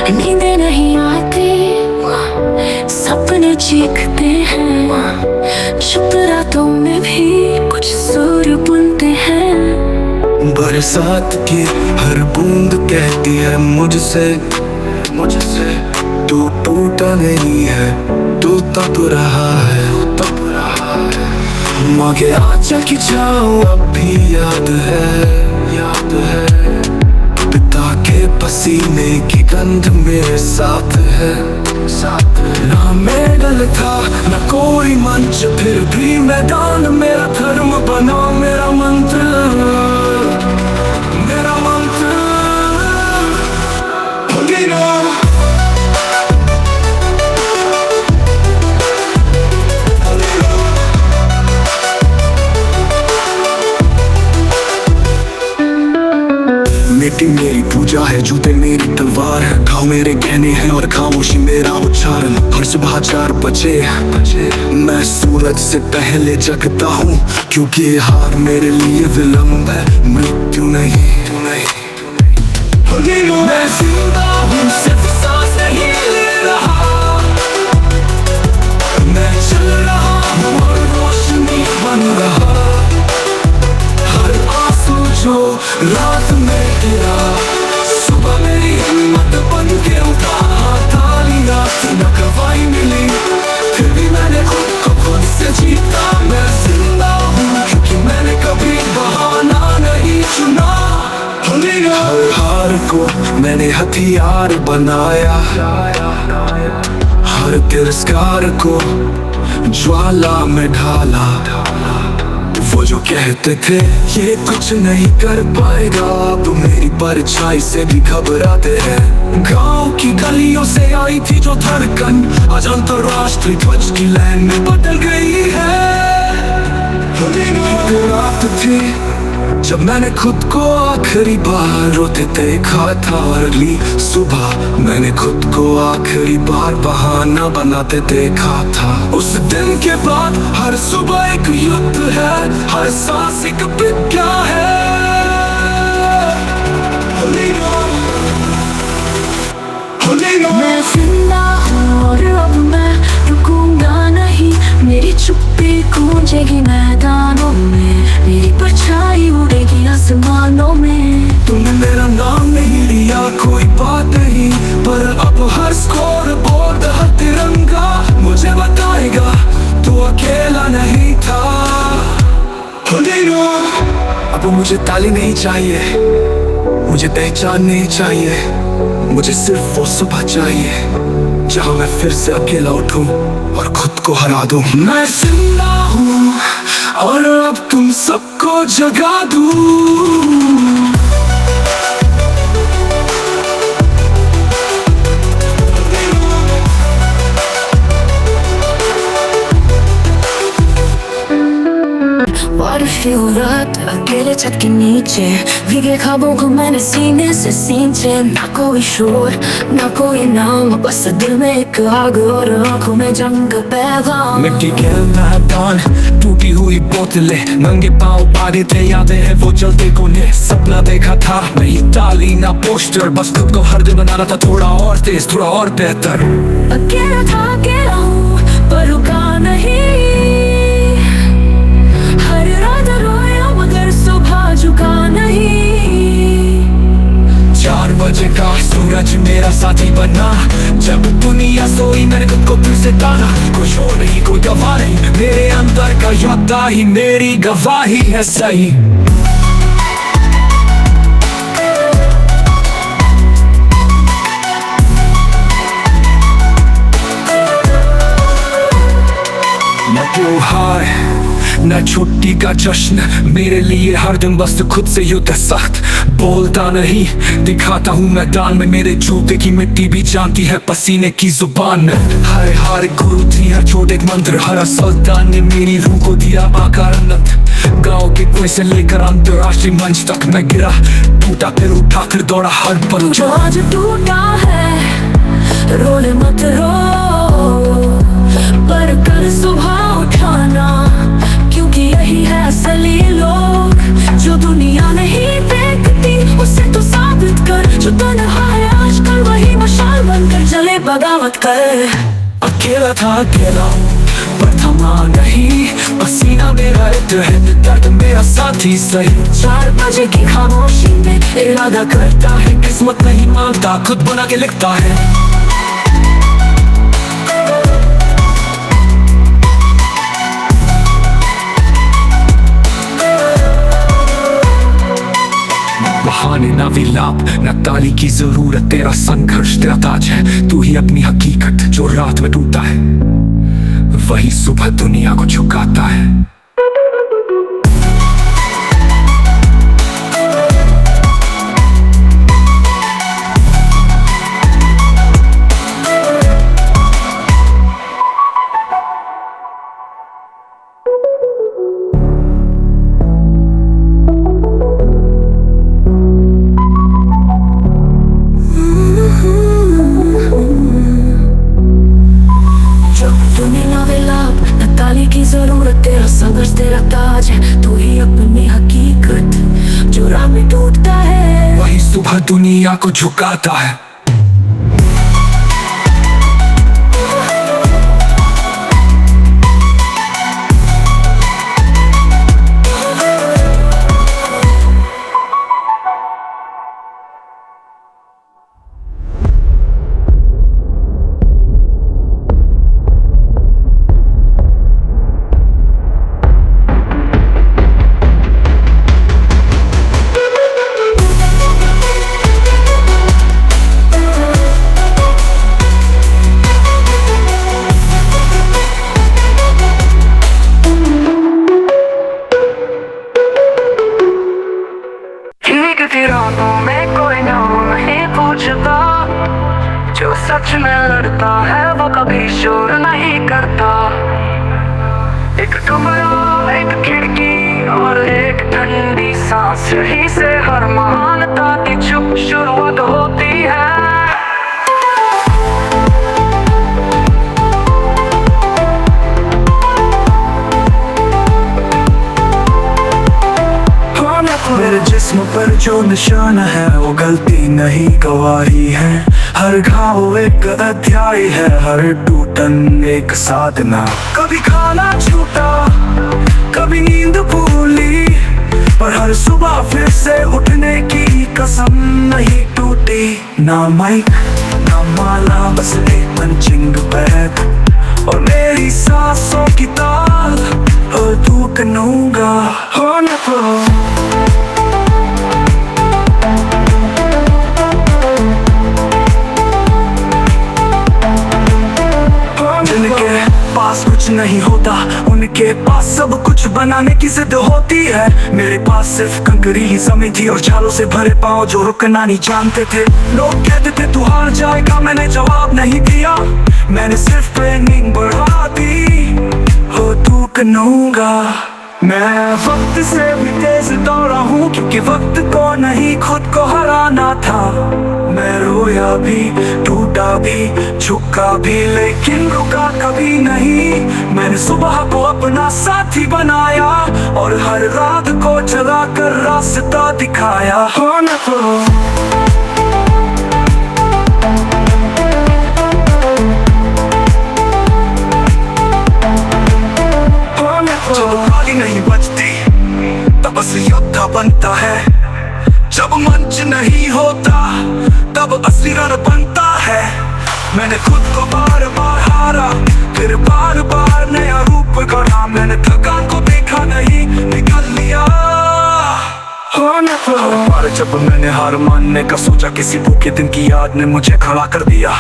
नींदें नहीं आती, सपने चीखते हैं, चुप रातों में भी कुछ सुर बुनते हैं। बरसात की हर बूंद कहती है मुझसे तू टूटा नहीं है, तू तप रहा है। माँ के आंचल की छाँव अब भी याद है, पिता के पसीने की गंध मेरे साथ है। ना मेडल था ना कोई मंच, फिर भी मैदान मेरा धर्म बना, मेरा मंत्र। मिट्टी मेरी पूजा है, जूते मेरी तलवार, घाव मेरे गहने हैं और खामोशी मेरा उच्चारण। हर सुबह 4 बजे मैं सूरज से पहले जगता हूँ, क्योंकि ये हार मेरे लिए विलंब है, मृत्यु नहीं। मैं जिंदा हूँ, सिर्फ सांस नहीं ले रहा, मैं चल रहा हूँ और रोशनी बन रहा। हर आंसू जो रात में गिरा, सुबह मेरी हिम्मत बन के उठा। तालियां थी न गवाही मिली, फिर भी मैंने खुद से जीता। मैं जिंदा हूँ क्योंकि मैंने कभी बहाना नहीं चुना। हर हार को मैंने हथियार बनाया, हर तिरस्कार को ज्वाला में ढाला। वो जो कहते थे ये कुछ नहीं कर पाएगा, अब मेरी परछाई से भी घबराते हैं। गांव की गलियों से आई थी जो धड़कन, आज अंतरराष्ट्रीय ध्वज की लाइन में बदल गई है। रात थी जब मैंने खुद को आखिरी बार रोते देखा था, और अगली सुबह मैंने खुद को आखिरी बार बहाना बनाते देखा था। उस दिन के बाद हर सुबह एक युद्ध है, हर सांस एक प्रतिज्ञा है। मैं जिंदा हूँ और अब मैं रुकूंगा नहीं, मेरी चुप्पी गूंजेगी मैदानों में, मेरी परछाई उड़ेगी आसमानों में। तुमने मेरा नाम नहीं लिया कोई बात नहीं, पर अब हर स्कोर बोर्ड हर तिरंगा मुझे बताएगा तू अकेला नहीं था। अब मुझे ताली नहीं चाहिए, मुझे पहचान नहीं चाहिए, मुझे सिर्फ वो सुबह चाहिए जहाँ मैं फिर से अकेला उठूं और खुद को हरा दूं। मैं जिंदा हूँ और अब तुम सबको जगा दूं। बारिश की रात अकेले छत के नीचे, भीगे ख्वाबों को मैंने सीने से सींचे। ना कोई शोर ना कोई नाम, बस दिल में एक आग और आंखों में जंग का पैगाम। मिट्टी के मैदान, टूटी हुई बोतलें, नंगे पाँव पारे थे, यादें हैं वो जलते कोने। सपना देखा था नहीं ताली ना पोस्टर, बस खुद को हर दिन बनाना था थोड़ा और तेज, थोड़ा और बेहतर। अकेला था अकेला हूँ पर रुका नहीं, हर रात रोया मगर सुबह झुका नहीं। 4 बजे का सूरज मेरा साथी बना, जब दुनिया सोई मैंने खुद को फिर से ताना। कोई शोर नहीं कोई गवाह नहीं, मेरे अंदर का योद्धा ही मेरी गवाही है सही। न त्योहार न छुट्टी का जश्न, मेरे लिए हर दिन बस खुद से युद्ध है सख्त। बोलता नहीं दिखाता हूँ मैदान में, मेरे जूते की मिट्टी भी जानती है पसीने की जुबान। हर गुरु थी हर छोट एक मंत्र, हर सुल्तान ने मेरी रूह को दिया आकार अनंत। गाँव के कुएं से लेकर अंतरराष्ट्रीय मंच तक मैं गिरा, टूटा फिर उठा फिर दौड़ा हर पल। जो आज टूटा है रोले मत रो, पर कल सुबह उठाना, क्योंकि यही है असली लोग जो दुनिया नहीं देखती। उसे तो साबित कर जो तन्हा है आजकल, वही मशाल बगावत कर। अकेला था अकेला पर थमा नहीं, पसीना मेरा इतहद, दर्द मेरा साथी सही। 4 बजे की खामोशी में इरादा करता है, किस्मत नहीं मानता, खुद बना के लिखता है। बहाने ना विलाप ना ताली की जरूरत, तेरा संघर्ष तेरा ताज है। तू ही अपनी हकीकत जो रात में टूटता है, वही सुबह दुनिया को झुकाता है। जरूरत तेरा संघर्ष तेरा ताज है। तू ही अपनी हकीकत जो राह में टूटता है, वही सुबह दुनिया को झुकाता है। रातों में कोई नाम नहीं पूछता, जो सच में लड़ता है वो कभी शोर नहीं करता। एक कमरा एक खिड़की और एक ठंडी सांस, ही से हर महानता की चुप शुरुआत होती है। मेरे जिस्म पर जो निशान है वो गलती नहीं गवाही है। हर घाव एक अध्याय है, हर टूटन एक साधना। कभी खाना छूटा कभी नींद भूली, पर हर सुबह फिर से उठने की कसम नहीं टूटी। ना माइक ना माला, बस एक पंचिंग बैग और मेरी सांसों की ताल। और तू कनूंगा हो न तो जिनके पास कुछ नहीं होता, उनके पास सब कुछ बनाने की जिद होती है। मेरे पास सिर्फ कंकरी ही जमीन थी और छालों से भरे पांव जो रुकना नहीं जानते थे। लोग कहते थे तू हार जाएगा, मैंने जवाब नहीं दिया, मैंने सिर्फ ट्रेनिंग बढ़ा दी। हो तू कनूंगा मैं वक्त से भी तेज दौड़ा हूँ, क्योंकि वक्त को नहीं खुद को हराना था। मैं रोया भी टूटा भी झुका भी, लेकिन रुका कभी नहीं। मैंने सुबह को अपना साथी बनाया और हर रात को जलाकर रास्ता दिखाया। हो न तो नहीं बचती तब असली योद्धा बनता है। जब मंच नहीं होता तब असली रण बनता है। मैंने खुद को बार बार हारा, फिर बार बार नया रूप गढ़ा। मैंने थकान को देखा नहीं, निकल लिया। पर जब मैंने हार मानने का सोचा, किसी भूखे दिन की याद ने मुझे खड़ा कर दिया।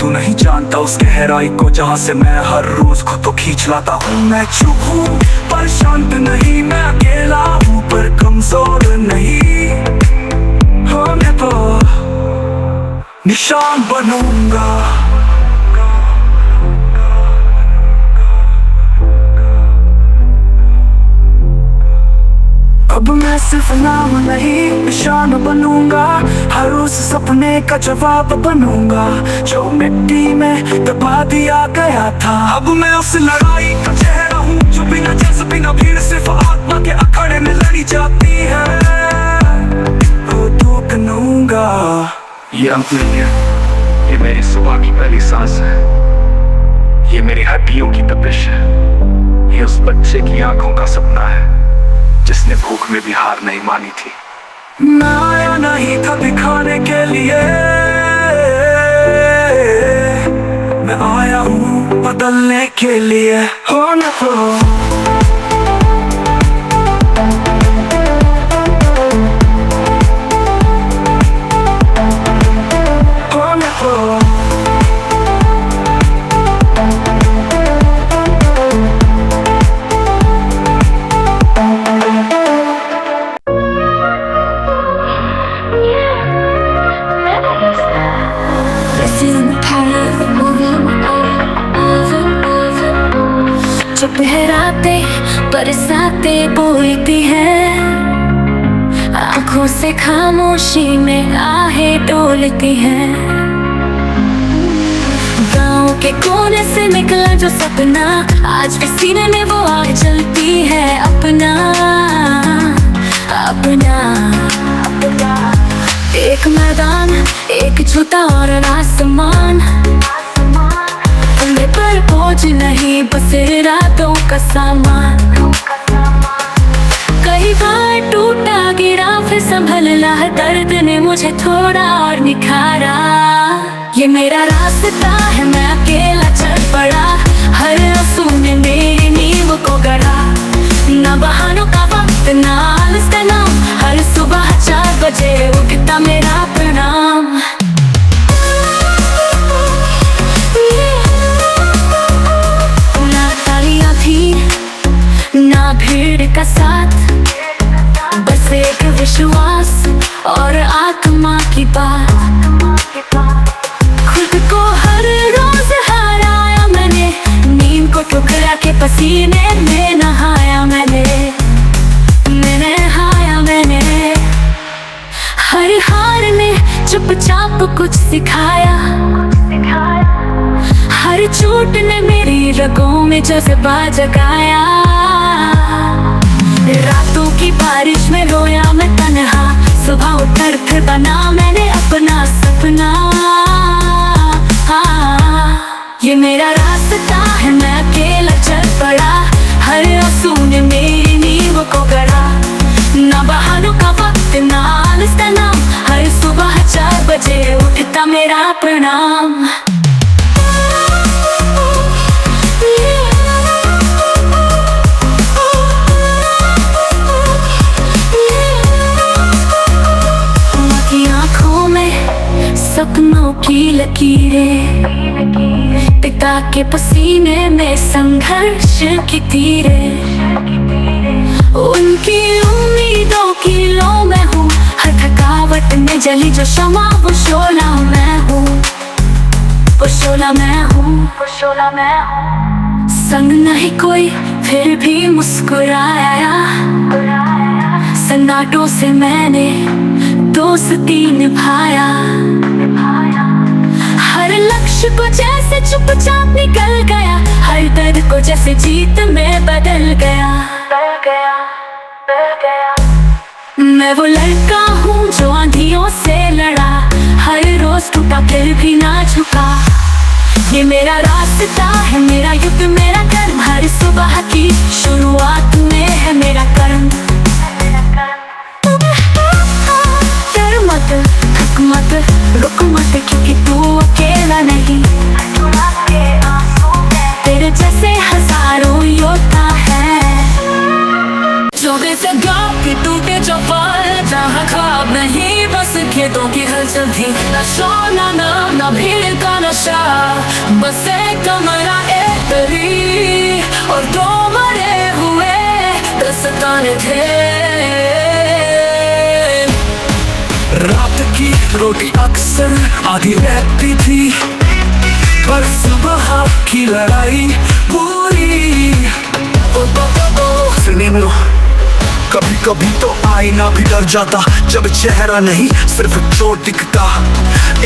तू नहीं जानता उस गहराई को जहाँ से मैं हर रोज खुद को खींच लाता हूँ। मैं चुप हूँ पर शांत नहीं, मैं अकेला हूँ पर कमजोर नहीं। हाँ मैं तो निशान बनूंगा। अब मैं सिर्फ नाम नहीं निशान बनूंगा, हर उस सपने का जवाब बनूंगा जो मिट्टी में दबा दिया गया था। अब मैं उस लड़ाई का चेहरा हूँ जो बिना जज्ब बिना भीड़ सिर्फ आत्मा के अखाड़े में लड़ी जाती है। तो तू कनूंगा ये मेरी सुबह की पहली सांस है, ये मेरी हड्डियों की तपिश है, ये उस बच्चे की आंखों का सपना है जिसने भूख में भी हार नहीं मानी थी। मैं आया नहीं था दिखाने के लिए, मैं आया हूँ बदलने के लिए। हो न हो जो बहराते बरसाते बोलती है, आंखों से खामोशी में आहें डोलती है। गाँव के कोने से निकला जो सपना, आज भी सीने में वो आग जलती है। अपना अपना एक मैदान, एक छूता और आसमान, पर बोझ नहीं बस रातों का सामान। कई बार टूटा गिरा फिर संभला, दर्द ने मुझे थोड़ा और निखारा। ये मेरा रास्ता है, मैं अकेला चल पड़ा, हर आंसू ने मेरी नींव को गढ़ा। ना बहानों का वक्त ना आलस का नाम, हर सुबह 4 बजे उठता मेरा प्रणाम। ना भीड़ का साथ, बस एक विश्वास और आत्मा की बात। खुद को हर रोज हराया मैंने, नींद को ठुकरा के पसीने में नहाया मैंने नहाया मैंने। हर हार ने चुपचाप कुछ सिखाया, हर चोट ने मेरी रगों में जज्बा जगाया। रातों की बारिश में रोया मैं तन्हा, सुबह उठकर फिर बना मैंने अपना सपना। ये मेरा रास्ता है, मैं अकेला चल पड़ा, हर आंसू ने मेरी नींव को गढ़ा। ना बहानों का वक्त ना आलस का नाम, हर सुबह 4 बजे उठता मेरा प्रणाम। सपनों की लकीरें, पिता के पसीने में संघर्ष की तीरें। उनकी उम्मीदों की लो मैं हूँ, हर थकावट में जली जो शमा वो शोला मैं हूँ, वो शोला मैं हूँ, वो शोला मैं हूँ। संग नहीं कोई फिर भी मुस्कुराया, सन्नाटों से मैंने दोस्ती निभाया। हर लक्ष्य को जैसे चुपचाप निकल गया, हर दर्द को जैसे जीत में बदल गया। मैं वो लड़का हूँ जो आंधियों से लड़ा, हर रोज टूटा फिर भी ना झुका। ये मेरा रास्ता है, मेरा युग मेरा कर्म, हर सुबह की शुरुआत में है मेरा कर्म। थक मत रुक मत, क्योंकि तू अकेला नहीं, तेरे जैसे हजारों योद्धा है। जो से गाँव के टूटे चौपाल, जहाँ ख्वाब नहीं बस खेतों की हलचल थी। न सोना ना भीड़ का नशा, बस एक कमरा एक दरी और 2 मरे हुए दस्ताने थे। रात की रोटी अक्सर आधी रहती थी, पर सुबह की लड़ाई पूरी। सुनिए मेरे, कभी कभी तो आईना भी डर जाता, जब चेहरा नहीं सिर्फ चोट दिखता।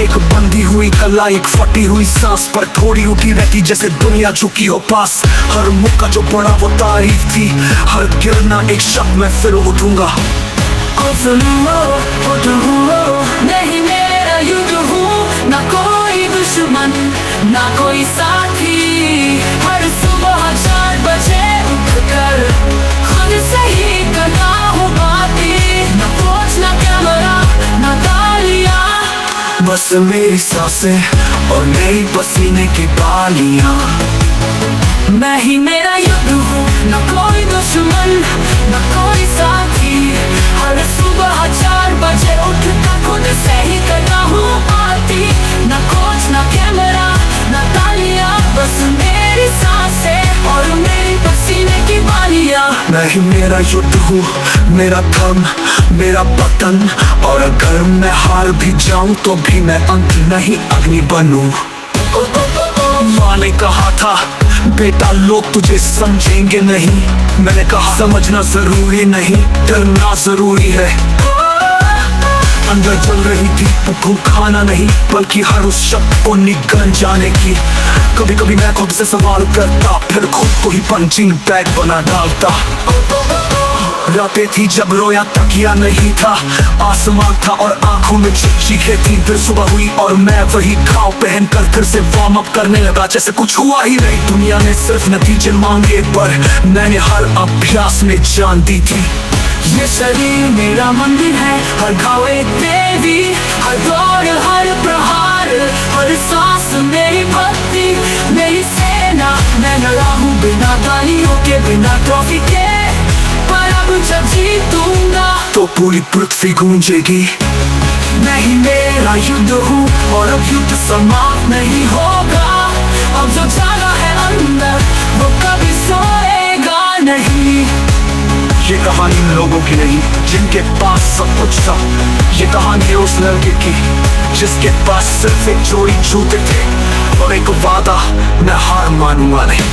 एक बंधी हुई कला, एक फटी हुई सांस, पर थोड़ी उठी रहती जैसे दुनिया झुकी हो पास। हर मुक्का जो पड़ा वो तारीफ थी, हर गिरना एक शब्द मैं फिर उठूंगा। नहीं मेरा युद्ध हूँ, ना कोई दुश्मन, ना कोई साथी। हर सुबह 4 बजे उठकर खुद से ही करना हो बातें, ना कोच ना कैमरा ना तालियां, बस मेरी सांसें और मेरी पसीने की बालियां। मैं ही मेरा युद्ध हूँ, ना कोई दुश्मन ना कोई साथी। हर सुबह 4 बजे उठकर खुद से ही करना हूँ आती, ना कोच ना कैमरा ना तालियां, बस मेरी सांसें और मेरी पसीने की बालियां। मैं ही मेरा युद्ध हूँ, मेरा धर्म मेरा पतन, और अगर मैं हार भी जाऊं तो भी मैं अंत नहीं अग्नि बनूं। माँ ने कहा था बेटा लोग तुझे समझेंगे नहीं, मैंने कहा समझना जरूरी नहीं डरना जरूरी है। अंदर जल रही थी भूख खाना नहीं, बल्कि हर उस शब्द को निगल जाने की। कभी कभी मैं खुद से सवाल करता, फिर खुद को ही पंचिंग बैग बना डालता। रातें थी जब रोया तकिया नहीं था, आसमान था और आंखों में चीखें थी। फिर सुबह हुई और मैं वही घाव पहन कर फिर से वार्म अप करने लगा, जैसे कुछ हुआ ही नहीं। दुनिया ने सिर्फ नतीजे मांगे, पर मैंने हर अभ्यास में जान दी थी। ये शरीर मेरा मंदिर है, हर घाव एक देवी, हर दौड़ हर प्रहार, हर सांस मेरी भक्ति मेरी सेना। मैं लड़ा हूँ बिना तालियों के बिना ट्रॉफी के, पर अब जब जीतूंगा तो पूरी पृथ्वी गूंजेगी। मैं ही मेरा युद्ध हूँ और अब युद्ध समाप्त नहीं होगा। अब जो जागा है अंदर वो कभी सोएगा नहीं। ये कहानी उन लोगों की नहीं जिनके पास सब कुछ था, ये कहानी है उस लड़के की जिसके पास सिर्फ एक जोड़ी जूते थे और एक वादा, मैं हार मानूंगा नहीं।